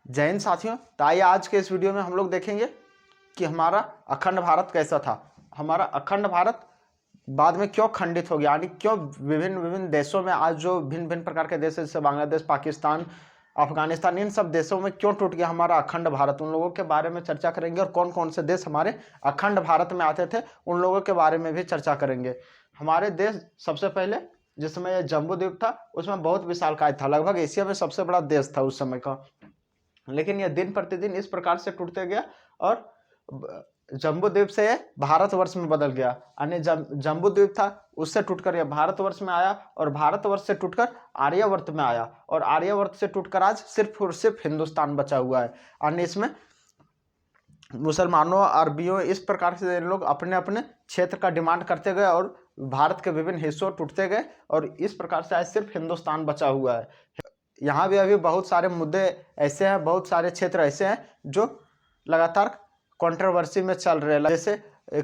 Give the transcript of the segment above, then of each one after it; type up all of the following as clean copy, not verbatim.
जय हिंद साथियों। तो आइए आज के इस वीडियो में हम लोग देखेंगे कि हमारा अखंड भारत कैसा था। हमारा अखंड भारत बाद में क्यों खंडित हो गया, यानी क्यों विभिन्न विभिन्न देशों में आज जो भिन्न भिन्न प्रकार के देश जैसे बांग्लादेश, पाकिस्तान, अफगानिस्तान, इन सब देशों में क्यों टूट गया हमारा अखंड भारत, उन लोगों के बारे में चर्चा करेंगे। और कौन कौन से देश हमारे अखंड भारत में आते थे उन लोगों के बारे में भी चर्चा करेंगे। हमारे देश सबसे पहले जिसमें यह जम्बू द्वीप था उसमें बहुत विशालकाय था, लगभग एशिया में सबसे बड़ा देश था उस समय का। लेकिन यह दिन प्रतिदिन इस प्रकार से टूटते गया और जम्बू द्वीप से भारतवर्ष में बदल गया। यानी जम्बू द्वीप था उससे टूटकर यह भारतवर्ष में आया और भारतवर्ष से टूटकर आर्यवर्त में आया और आर्यवर्त से टूटकर आज सिर्फ और सिर्फ हिंदुस्तान बचा हुआ है। यानी इसमें मुसलमानों, अरबियों, इस प्रकार से लोग अपने अपने क्षेत्र का डिमांड करते गए और भारत के विभिन्न हिस्सों टूटते गए और इस प्रकार से आज सिर्फ हिंदुस्तान बचा हुआ है। यहाँ भी अभी बहुत सारे मुद्दे ऐसे हैं, बहुत सारे क्षेत्र ऐसे हैं जो लगातार कंट्रोवर्सी में चल रहे हैं। जैसे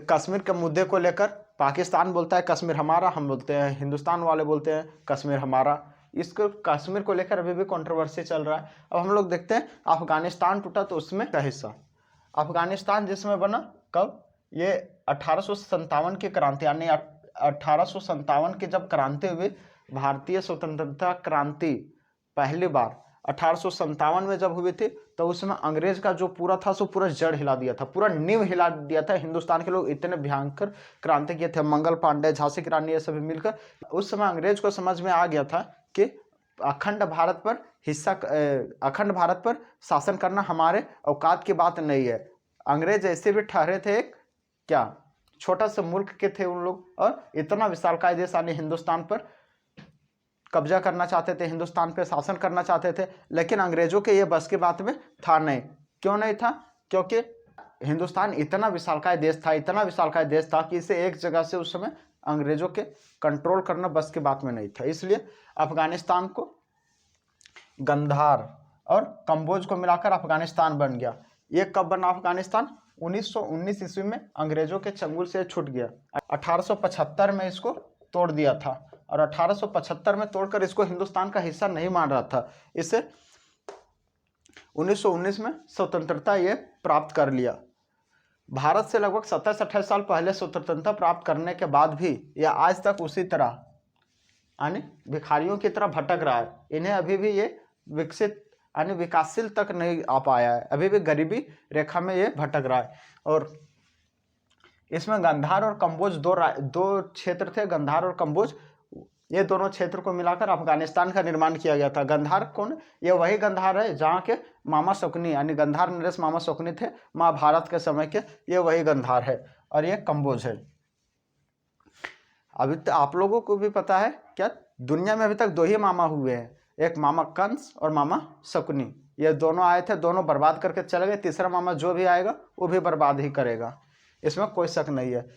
कश्मीर के मुद्दे को लेकर पाकिस्तान बोलता है कश्मीर हमारा, हम बोलते हैं, हिंदुस्तान वाले बोलते हैं कश्मीर हमारा। इसको कश्मीर को लेकर अभी भी कंट्रोवर्सी चल रहा है। अब हम लोग देखते हैं अफगानिस्तान टूटा तो उसमें का हिस्सा अफगानिस्तान जिसमें बना कब, ये 1857 की क्रांति, यानी 1857 की जब क्रांति हुई, भारतीय स्वतंत्रता क्रांति पहली बार 1857 में जब हुई थी तो उसमें अंग्रेज का जो पूरा था सो पूरा जड़ हिला दिया था, पूरा नींव हिला दिया था। हिंदुस्तान के लोग इतने भयंकर क्रांति किए थे, मंगल पांडे, झांसी की रानी, ये सभी मिलकर। उस समय अंग्रेज को समझ में आ गया था कि अखंड भारत पर शासन करना हमारे औकात की बात नहीं है। अंग्रेज ऐसे भी ठहरे थे एक क्या छोटा सा मुल्क के थे उन लोग, और इतना विशालकाय देश यानी हिंदुस्तान पर कब्जा करना चाहते थे, हिंदुस्तान पे शासन करना चाहते थे। लेकिन अंग्रेजों के ये बस की बात में था नहीं। क्यों नहीं था? क्योंकि हिंदुस्तान इतना विशालकाय देश था, इतना विशालकाय देश था कि इसे एक जगह से उस समय अंग्रेजों के कंट्रोल करना बस की बात में नहीं था। इसलिए अफगानिस्तान को गंधार और कंबोज को मिलाकर अफगानिस्तान बन गया। ये कब बना अफगानिस्तान? 1919 ईस्वी में अंग्रेजों के चंगुल से छूट गया। 1875 में इसको तोड़ दिया था और 1875 में तोड़कर इसको हिंदुस्तान का हिस्सा नहीं मान रहा था। इसे 1919 में स्वतंत्रता ये प्राप्त कर लिया। भारत से लगभग 27-28 साल पहले स्वतंत्रता प्राप्त करने के बाद भी यह आज तक उसी तरह यानी भिखारियों की तरह भटक रहा है। इन्हें अभी भी ये विकसित यानी विकासशील तक नहीं आ पाया है, अभी भी गरीबी रेखा में ये भटक रहा है। और इसमें गंधार और कंबोज दो क्षेत्र थे, गंधार और कंबोज, ये दोनों क्षेत्र को मिलाकर अफगानिस्तान का निर्माण किया गया था। गंधार कौन? ये वही गंधार है जहाँ के मामा शकुनी यानी गंधार नरेश मामा शकुनी थे महाभारत के समय के, ये वही गंधार है। और ये कंबोज है। अभी तो आप लोगों को भी पता है क्या, दुनिया में अभी तक दो ही मामा हुए हैं, एक मामा कंस और मामा शकुनी। ये दोनों आए थे, दोनों बर्बाद करके चले गए। तीसरा मामा जो भी आएगा वो भी बर्बाद ही करेगा, इसमें कोई शक नहीं है।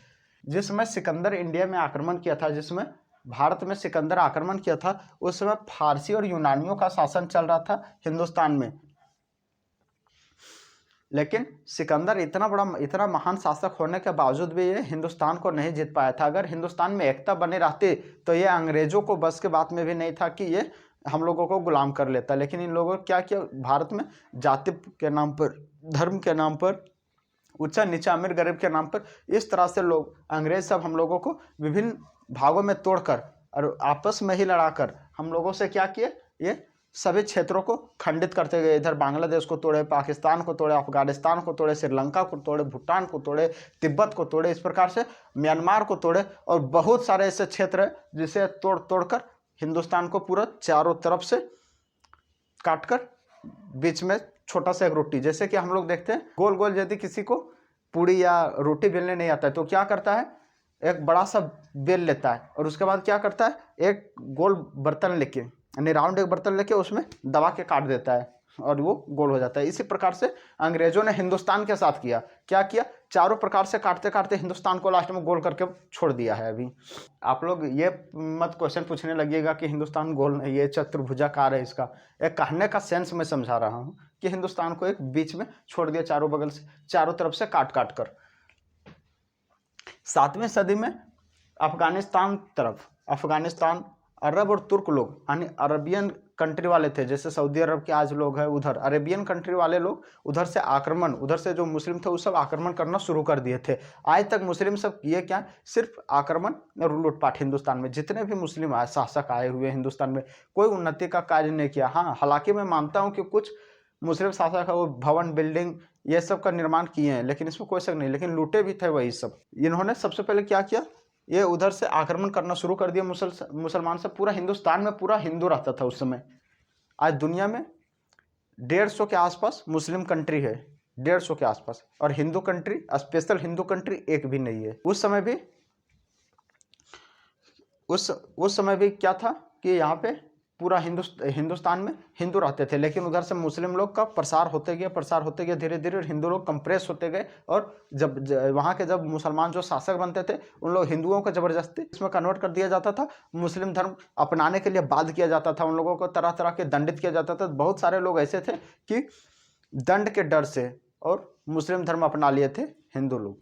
जिस समय सिकंदर इंडिया में आक्रमण किया था, जिसमें भारत में सिकंदर आक्रमण किया था, उस समय फारसी और यूनानियों का शासन चल रहा था हिंदुस्तान में। लेकिन सिकंदर इतना बड़ा, इतना महान शासक होने के बावजूद भी ये हिंदुस्तान को नहीं जीत पाया था। अगर हिंदुस्तान में एकता बनी रहती तो ये अंग्रेजों को बस के बात में भी नहीं था कि ये हम लोगों को गुलाम कर लेता। लेकिन इन लोगों ने क्या किया, भारत में जाति के नाम पर, धर्म के नाम पर, ऊंचा नीचा, अमीर गरीब के नाम पर, इस तरह से लोग अंग्रेज सब हम लोगों को विभिन्न भागों में तोड़कर और आपस में ही लड़ाकर हम लोगों से क्या किए, ये सभी क्षेत्रों को खंडित करते गए। इधर बांग्लादेश को तोड़े, पाकिस्तान को तोड़े, अफगानिस्तान को तोड़े, श्रीलंका को तोड़े, भूटान को तोड़े, तिब्बत को तोड़े, इस प्रकार से म्यांमार को तोड़े। और बहुत सारे ऐसे क्षेत्र हैं जिसे तोड़ तोड़कर हिंदुस्तान को पूरा चारों तरफ से काटकर बीच में छोटा सा एक रोटी, जैसे कि हम लोग देखते हैं गोल गोल, यदि किसी को पूड़ी या रोटी बेलने नहीं आता है तो क्या करता है, एक बड़ा सा बेल लेता है और उसके बाद क्या करता है, एक गोल बर्तन लेके यानी राउंड एक बर्तन लेके उसमें दबा के काट देता है और वो गोल हो जाता है। इसी प्रकार से अंग्रेजों ने हिंदुस्तान के साथ किया। क्या किया? चारों प्रकार से काटते काटते हिंदुस्तान को लास्ट में गोल करके छोड़ दिया है। अभी आप लोग ये मत क्वेश्चन पूछने लगिएगा कि हिंदुस्तान गोल नहीं, ये चतुर्भुजाकार है। इसका एक कहने का सेंस मैं समझा रहा हूँ कि हिंदुस्तान को एक बीच में छोड़ दिया, चारों बगल से, चारों तरफ से काट काट कर। 7वीं सदी में अफगानिस्तान तरफ, अफगानिस्तान, अरब और तुर्क लोग यानी अरबियन कंट्री वाले थे, जैसे सऊदी अरब के आज लोग हैं, उधर अरेबियन कंट्री वाले लोग उधर से आक्रमण, उधर से जो मुस्लिम थे वो सब आक्रमण करना शुरू कर दिए थे। आज तक मुस्लिम सब किए क्या, सिर्फ आक्रमण और लूटपाट। हिंदुस्तान में जितने भी मुस्लिम शासक आए हुए हिंदुस्तान में, कोई उन्नति का कार्य नहीं किया। हाँ, हालांकि मैं मानता हूँ कि कुछ मुस्लिम शासक है वो भवन बिल्डिंग ये सब का निर्माण किए हैं, लेकिन इसमें कोई शक नहीं, लेकिन लूटे भी थे वही सब। इन्होंने सबसे पहले क्या किया, ये उधर से आक्रमण करना शुरू कर दिया मुसलमान से। पूरा हिंदुस्तान में पूरा हिंदू रहता था उस समय। आज दुनिया में 150 के आसपास मुस्लिम कंट्री है, 150 के आसपास, और Hindu country, special Hindu country एक भी नहीं है। उस समय भी क्या था कि यहाँ पे पूरा हिंदुस्तान में हिंदू रहते थे, लेकिन उधर से मुस्लिम लोग का प्रसार होते गया, धीरे धीरे हिंदू लोग कंप्रेस होते गए। और जब वहाँ के जब मुसलमान जो शासक बनते थे, उन लोग हिंदुओं को जबरदस्ती इसमें कन्वर्ट कर दिया जाता था, मुस्लिम धर्म अपनाने के लिए बाध्य किया जाता था, उन लोगों को तरह तरह के दंडित किया जाता था। बहुत सारे लोग ऐसे थे कि दंड के डर से और मुस्लिम धर्म अपना लिए थे हिंदू लोग।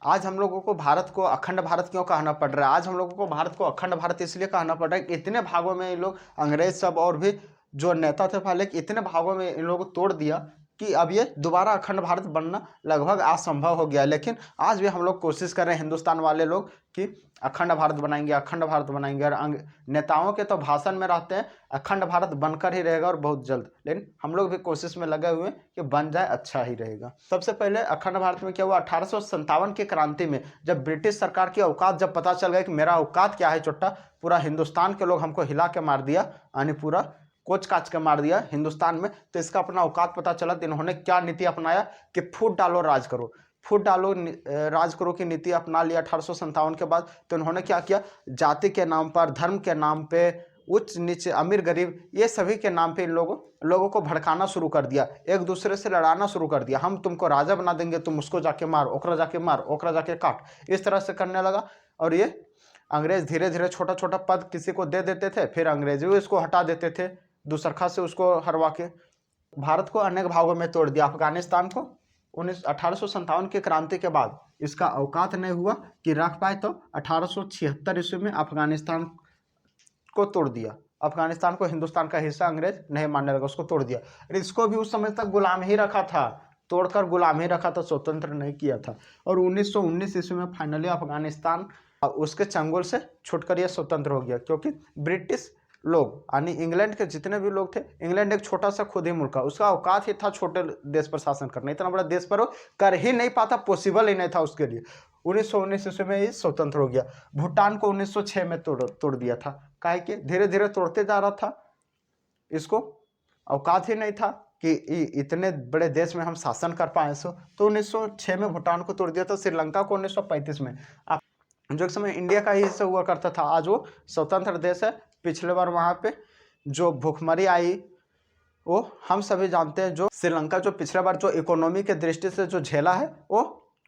आज हम लोगों को भारत को अखंड भारत क्यों कहना पड़ रहा है? आज हम लोगों को भारत को अखंड भारत इसलिए कहना पड़ रहा है कि इतने भागों में ये लोग, अंग्रेज सब और भी जो नेता थे पहले, इतने भागों में इन लोगों को तोड़ दिया कि अब ये दोबारा अखंड भारत बनना लगभग असंभव हो गया। लेकिन आज भी हम लोग कोशिश कर रहे हैं, हिंदुस्तान वाले लोग, कि अखंड भारत बनाएंगे, अखंड भारत बनाएंगे। और नेताओं के तो भाषण में रहते हैं अखंड भारत बनकर ही रहेगा और बहुत जल्द, लेकिन हम लोग भी कोशिश में लगे हुए हैं कि बन जाए, अच्छा ही रहेगा। सबसे पहले अखंड भारत में क्या हुआ, 1857 की क्रांति में, जब ब्रिटिश सरकार की औकात जब पता चल गया कि मेरा औकात क्या है चुट्टा, पूरा हिंदुस्तान के लोग हमको हिला के मार दिया, यानी पूरा कोच काच के मार दिया हिंदुस्तान में, तो इसका अपना औकात पता चला। तो इन्होंने क्या नीति अपनाया कि फूट डालो राज करो, फूट डालो राज करो की नीति अपना लिया 1857 के बाद। तो इन्होंने क्या किया, जाति के नाम पर, धर्म के नाम पे, उच्च नीच, अमीर गरीब, ये सभी के नाम पे इन लोगों को भड़काना शुरू कर दिया, एक दूसरे से लड़ाना शुरू कर दिया। हम तुमको राजा बना देंगे, तुम उसको जाके मार, ओकरा जाके मार, ओकरा जाके काट, इस तरह से करने लगा। और ये अंग्रेज धीरे धीरे छोटा छोटा पद किसी को दे देते थे, फिर अंग्रेज भी इसको हटा देते थे, दूसरखा से उसको हरवा के भारत को अनेक भागों में तोड़ दिया। अफगानिस्तान को 1857 की क्रांति के बाद इसका औकात नहीं हुआ कि रख पाए, तो 1876 ईस्वी में अफगानिस्तान को तोड़ दिया। अफगानिस्तान को हिंदुस्तान का हिस्सा अंग्रेज नहीं मानने लगा, उसको तोड़ दिया। इसको भी उस समय तक गुलाम ही रखा था, तोड़कर गुलाम ही रखा था, स्वतंत्र नहीं किया था। और 1919 ईस्वी में फाइनली अफगानिस्तान उसके चंगुल से छुटकर यह स्वतंत्र हो गया, क्योंकि ब्रिटिश लोग, यानी इंग्लैंड के जितने भी लोग थे, इंग्लैंड एक छोटा सा खुद ही मुल्क है, उसका औकात ही था छोटे देश पर शासन करना, इतना बड़ा देश पर वो कर ही नहीं पाता, पॉसिबल ही नहीं था उसके लिए। 1919 ईस्वी में ही स्वतंत्र हो गया। भूटान को 1906 में तोड़ दिया था, काहे कि धीरे धीरे तोड़ते जा रहा था, इसको औकात ही नहीं था कि इतने बड़े देश में हम शासन कर पाए। तो 1906 में भूटान को तोड़ दिया था। श्रीलंका को 1935 में, जो एक समय इंडिया का ही हिस्सा हुआ करता था, आज वो स्वतंत्र देश है। पिछले बार वहाँ पे जो भूखमरी आई वो हम सभी जानते हैं, जो श्रीलंका जो पिछले बार जो इकोनॉमी के दृष्टि से जो झेला है वो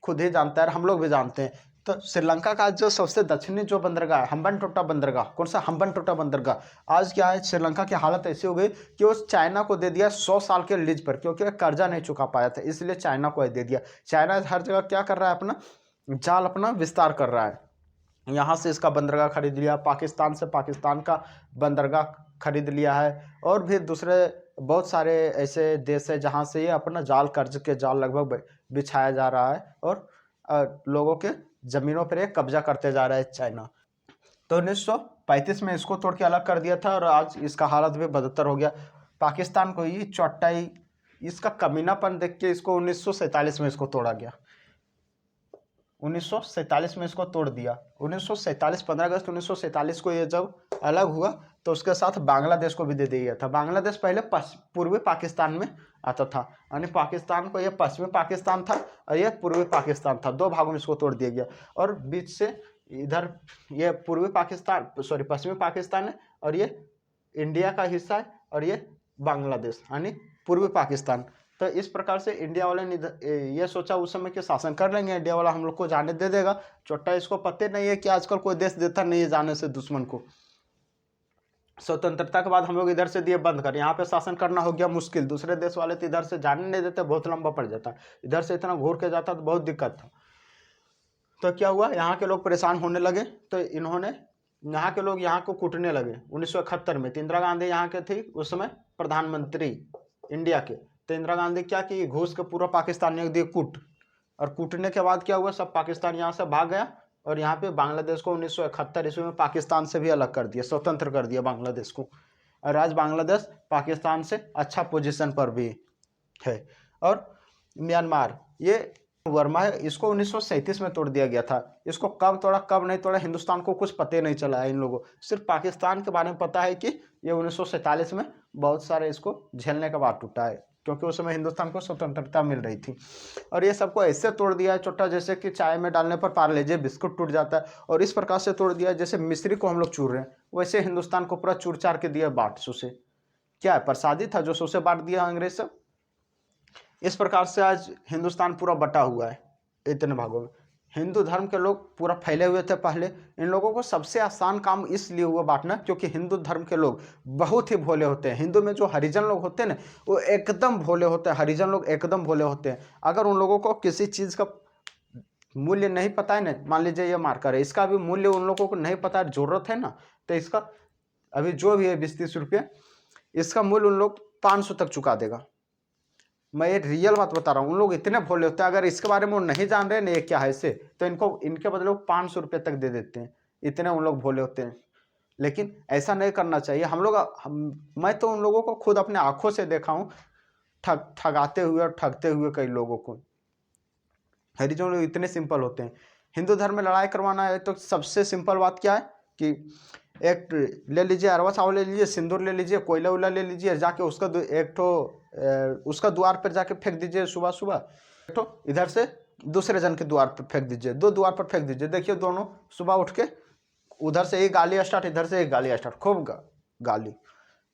खुद ही जानता है, हम लोग भी जानते हैं। तो श्रीलंका का जो सबसे दक्षिणी जो बंदरगाह है, हम्बनटोटा बंदरगाह, कौन सा हम्बनटोटा बंदरगाह, आज क्या है, श्रीलंका की हालत ऐसी हो गई कि उस चाइना को दे दिया 100 साल के लीज पर, क्योंकि कर्जा नहीं चुका पाया था, इसलिए चाइना को दे दिया। चाइना हर जगह क्या कर रहा है, अपना जाल अपना विस्तार कर रहा है। यहाँ से इसका बंदरगाह खरीद लिया, पाकिस्तान से पाकिस्तान का बंदरगाह खरीद लिया है, और भी दूसरे बहुत सारे ऐसे देश है जहाँ से ये अपना जाल, कर्ज के जाल लगभग बिछाया जा रहा है, और लोगों के ज़मीनों पर एक कब्जा करते जा रहा है चाइना। तो 1935 में इसको तोड़ के अलग कर दिया था, और आज इसका हालत भी बदतर हो गया। पाकिस्तान को ये चौटाई, इसका कमीनापन देख के इसको 1947 में इसको तोड़ा गया, 1947 में इसको तोड़ दिया। 1947 15 अगस्त 1947 को ये जब अलग हुआ तो उसके साथ बांग्लादेश को भी दे दिया था। बांग्लादेश पहले पूर्वी पाकिस्तान में आता था, यानी पाकिस्तान को ये पश्चिमी पाकिस्तान था और ये पूर्वी पाकिस्तान था, दो भागों में इसको तोड़ दिया गया। और बीच से इधर ये पश्चिमी पाकिस्तान है, और ये इंडिया का हिस्सा है, और ये बांग्लादेश यानी पूर्वी पाकिस्तान। तो इस प्रकार से इंडिया वाले ने ये सोचा उस समय के शासन कर लेंगे, इंडिया वाला हम लोग को जाने दे देगा। चोट्टा इसको पते नहीं है कि आजकल कोई देश देता नहीं है जाने से दुश्मन को। स्वतंत्रता के बाद हम लोग इधर से दिए बंद कर, यहाँ पे शासन करना हो गया मुश्किल। दूसरे देश वाले तो इधर से जाने नहीं देते, बहुत लंबा पड़ जाता, इधर से इतना घूर के जाता तो बहुत दिक्कत था। तो क्या हुआ, यहाँ के लोग परेशान होने लगे, तो इन्होंने यहाँ के लोग यहाँ को कूटने लगे 1971 में। तो इंदिरा गांधी यहाँ के थी उस समय प्रधानमंत्री इंडिया के। तो इंदिरा गांधी क्या की, घूस के पूरा पाकिस्तानियों को दिए कूट, और कूटने के बाद क्या हुआ, सब पाकिस्तान यहाँ से भाग गया और यहाँ पे बांग्लादेश को 1971 ईस्वी में पाकिस्तान से भी अलग कर दिया, स्वतंत्र कर दिया बांग्लादेश को। और आज बांग्लादेश पाकिस्तान से अच्छा पोजीशन पर भी है। और म्यांमार, ये वर्मा है, इसको 1937 में तोड़ दिया गया था। इसको कब तोड़ा कब नहीं तोड़ा हिंदुस्तान को कुछ पता नहीं चला है इन लोगों, सिर्फ पाकिस्तान के बारे में पता है कि ये 1947 में बहुत सारे इसको झेलने के बाद टूटा है, क्योंकि उस समय हिंदुस्तान को स्वतंत्रता मिल रही थी। और ये सबको ऐसे तोड़ दिया है छोटा, जैसे कि चाय में डालने पर पार्लेजी बिस्कुट टूट जाता है, और इस प्रकार से तोड़ दिया जैसे मिश्री को हम लोग चूर रहे हैं, वैसे हिंदुस्तान को पूरा चूर चार के दिया बाट सुसे। क्या है, प्रसादी था जो सुसे बांट दिया अंग्रेज सब। इस प्रकार से आज हिंदुस्तान पूरा बटा हुआ है इतने भागों में। हिंदू धर्म के लोग पूरा फैले हुए थे पहले। इन लोगों को सबसे आसान काम इसलिए हुआ बांटना क्योंकि हिंदू धर्म के लोग बहुत ही भोले होते हैं। हिंदू में जो हरिजन लोग होते हैं ना, वो एकदम भोले होते हैं। हरिजन लोग एकदम भोले होते हैं। अगर उन लोगों को किसी चीज़ का मूल्य नहीं पता है ना, मान लीजिए ये मार्कर है, इसका भी मूल्य उन लोगों को नहीं पता है, जरूरत है ना, तो इसका अभी जो भी है 20-30 रुपये, इसका मूल्य उन लोग 500 तक चुका देगा। मैं ये रियल बात बता रहा हूँ। उन लोग इतने भोले होते हैं, अगर इसके बारे में वो नहीं जान रहे ना ये क्या है इसे, तो इनको इनके बदले 500 रुपये तक दे देते हैं। इतने उन लोग भोले होते हैं। लेकिन ऐसा नहीं करना चाहिए। मैं तो उन लोगों को खुद अपने आंखों से देखा हूँ ठगाते हुए और ठगते हुए कई लोगों को। हरिजन लोग इतने सिंपल होते हैं। हिंदू धर्म में लड़ाई करवाना है तो सबसे सिंपल बात क्या है कि एक ले लीजिए, अरवा चावल ले लीजिए, सिंदूर ले लीजिए, कोयला उला ले लीजिए, जाके उसका एक ठो उसका द्वार पर जाके फेंक दीजिए सुबह सुबह। एक ठो इधर से दूसरे जन के द्वार पर फेंक दीजिए, 2 द्वार पर फेंक दीजिए। देखिए दोनों सुबह उठ के उधर से एक गाली स्टार्ट, इधर से एक गाली स्टार्ट, खूब गाली।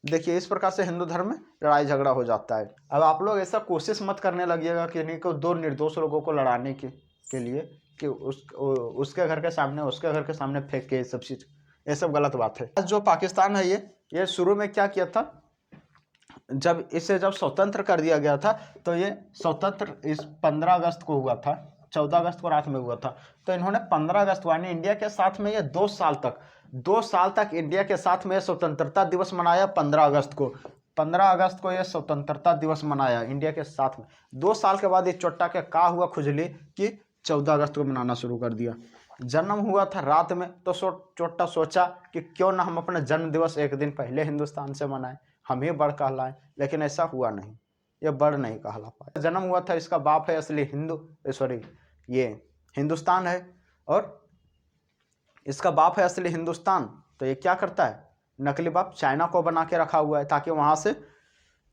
देखिए इस प्रकार से हिंदू धर्म में लड़ाई झगड़ा हो जाता है। अब आप लोग ऐसा कोशिश मत करने लगिएगा कि नहीं को 2 निर्दोष लोगों को लड़ाने के लिए कि उसके घर के सामने उसके घर के सामने फेंक के सब चीज़, ये सब गलत बात है। जो पाकिस्तान है ये शुरू में क्या किया था, जब स्वतंत्र कर दिया गया था तो ये स्वतंत्र इस 15 अगस्त को हुआ था, 14 अगस्त को रात में हुआ था। तो इन्होंने 15 अगस्त को यानी इंडिया के साथ में ये 2 साल तक इंडिया के साथ में स्वतंत्रता दिवस मनाया। 15 अगस्त को ये स्वतंत्रता दिवस मनाया इंडिया के साथ में। 2 साल के बाद ये चोट्टा के का हुआ खुजली कि 14 अगस्त को मनाना शुरू कर दिया। जन्म हुआ था रात में तो चोट्टा सोचा कि क्यों ना हम अपना जन्म दिवस एक दिन पहले हिंदुस्तान से मनाएं, हम ही बड़ कहलाएं। लेकिन ऐसा हुआ नहीं, ये बड़ नहीं कहला पाया। जन्म हुआ था, इसका बाप है असली ये हिंदुस्तान है और इसका बाप है असली हिंदुस्तान। तो ये क्या करता है, नकली बाप चाइना को बना के रखा हुआ है ताकि वहाँ से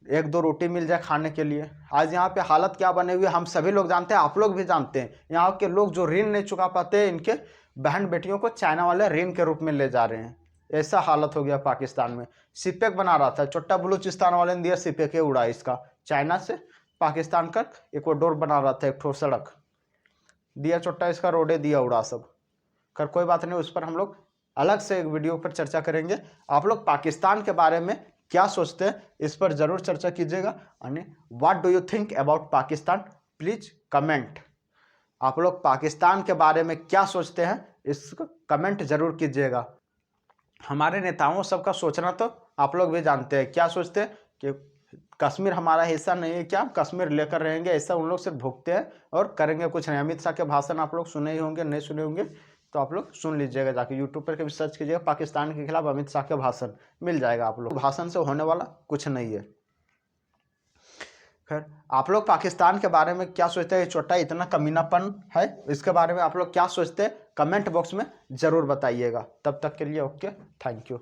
1-2 रोटी मिल जाए खाने के लिए। आज यहाँ पे हालत क्या बने हुई है हम सभी लोग जानते हैं, आप लोग भी जानते हैं। यहाँ के लोग जो ऋण नहीं चुका पाते, इनके बहन बेटियों को चाइना वाले ऋण के रूप में ले जा रहे हैं। ऐसा हालत हो गया पाकिस्तान में। सिपेक बना रहा था, चोट्टा बलूचिस्तान वाले ने दिया सिपेक उड़ा इसका, चाइना से पाकिस्तान का इक्वाडोर बना रहा था, एक ठोस सड़क दिया चोट्टा, इसका रोडे दिया उड़ा सब कर। कोई बात नहीं, उस पर हम लोग अलग से एक वीडियो पर चर्चा करेंगे। आप लोग पाकिस्तान के बारे में क्या सोचते हैं इस पर जरूर चर्चा कीजिएगा। यानी what do you think about Pakistan, please comment. आप लोग पाकिस्तान के बारे में क्या सोचते हैं इसको कमेंट जरूर कीजिएगा। हमारे नेताओं सबका सोचना तो आप लोग भी जानते हैं, क्या सोचते हैं कि कश्मीर हमारा हिस्सा नहीं है क्या, कश्मीर लेकर रहेंगे, ऐसा उन लोग सिर्फ भुगते हैं और करेंगे कुछ नहीं। अमित शाह के भाषण आप लोग सुने ही होंगे, नहीं सुने होंगे तो आप लोग सुन लीजिएगा, जाके यूट्यूब पर कभी सर्च कीजिएगा पाकिस्तान के खिलाफ अमित शाह के भाषण, मिल जाएगा आप लोग। भाषण से होने वाला कुछ नहीं है। खैर आप लोग पाकिस्तान के बारे में क्या सोचते हैं, छोटा इतना कमीनापन है, इसके बारे में आप लोग क्या सोचते हैं कमेंट बॉक्स में जरूर बताइएगा। तब तक के लिए ओके, थैंक यू।